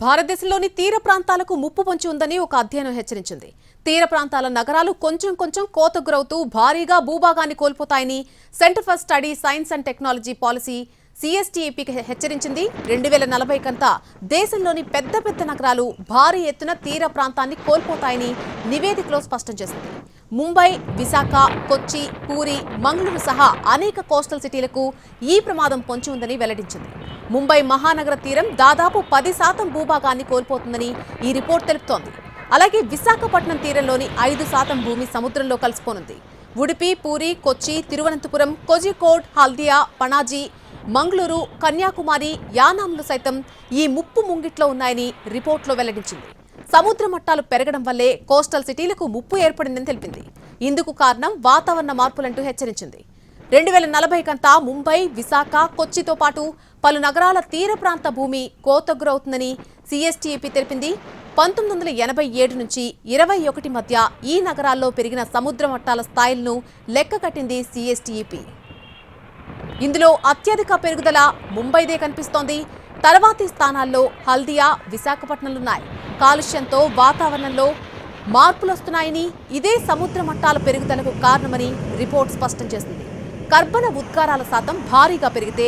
భారతదేశంలోని తీర ప్రాంతాలకు ముప్పు పొంచి ఉందని ఒక అధ్యయనం హెచ్చరించింది. తీర ప్రాంతాల నగరాలు కొంచెం కొంచెం కోతకు గురవుతూ భారీగా భూభాగాన్ని కోల్పోతాయని centre for study science and technology policy CSTEP హెచ్చరించింది. 2040 కంతా దేశంలోని పెద్ద పెద్ద నగరాలు భారీ ఎత్తున తీర ప్రాంతాన్ని కోల్పోతాయని నివేదికలో స్పష్టం చేసింది. ముంబై, విశాఖ, కొచ్చి, పూరి, మంగళూరు సహా అనేక కోస్టల్ సిటీలకు ఈ ప్రమాదం పొంచి ఉందని వెల్లడించింది. ముంబై మహానగర తీరం దాదాపు 10% భూభాగాన్ని కోల్పోతుందని ఈ రిపోర్ట్ తెలుపుతోంది. అలాగే విశాఖపట్నం తీరంలోని 5% భూమి సముద్రంలో కలిసిపోనుంది. ఉడిపి, పూరి, కొచ్చి, తిరువనంతపురం, కోజికోడ్, హల్దియా, పణాజీ, మంగళూరు, కన్యాకుమారి, యానాంలు సైతం ఈ ముప్పు ముంగిట్లో ఉన్నాయని రిపోర్ట్లో వెల్లడించింది. సముద్ర మట్టాలు పెరగడం వల్లే కోస్టల్ సిటీలకు ముప్పు ఏర్పడిందని తెలిపింది. ఇందుకు కారణం వాతావరణ మార్పులంటూ హెచ్చరించింది. 2040 కంతా ముంబై, విశాఖ, కొచ్చితో పాటు పలు నగరాల తీర ప్రాంత భూమి కోతకు గురవుతుందని CSTEP తెలిపింది. 1987 నుంచి 21 మధ్య ఈ నగరాల్లో పెరిగిన సముద్ర మట్టాల స్థాయిలను లెక్క కట్టింది CSTEP. ఇందులో అత్యధిక పెరుగుదల ముంబైదే కనిపిస్తోంది. తర్వాతి స్థానాల్లో హల్దియా, విశాఖపట్నంలున్నాయి. కాలుష్యంతో వాతావరణంలో మార్పులొస్తున్నాయని, ఇదే సముద్ర మట్టాల పెరుగుదలకు కారణమని రిపోర్ట్ స్పష్టం చేసింది. కర్బన ఉద్గారాల శాతం భారీగా పెరిగితే